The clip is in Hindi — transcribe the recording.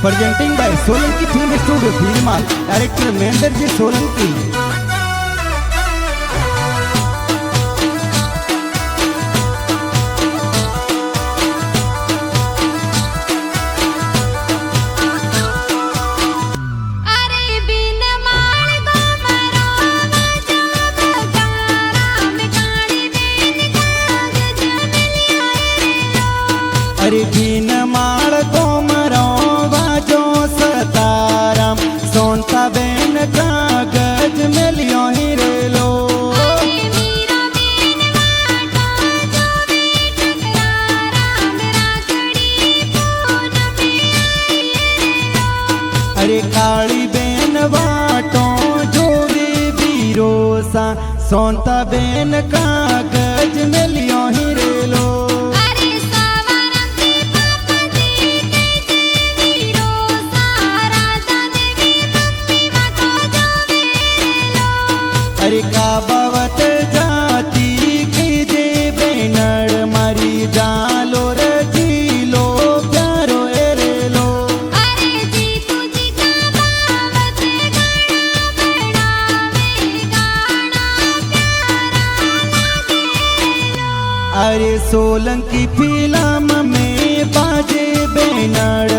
Presenting by Solanki film studio Bhinmal, director Mahendra ji Solanki. अरे बीन माल को मरो बाजो सताराम सोनता बेन कागज में लियो ही रे लो। अरे काली बेन बाटो जो भी बीरोसा सोनता बेन कागज में लियो ही रे लो। अरे का बावत जाती की दे बेनड़ मारी जालो रजी लो प्यारो एरे लो। अरे जी तुझी का बावत गाना बनावे गाना प्यारा लागे लो। अरे सोलंकी फिल्म में बाजे बेनड़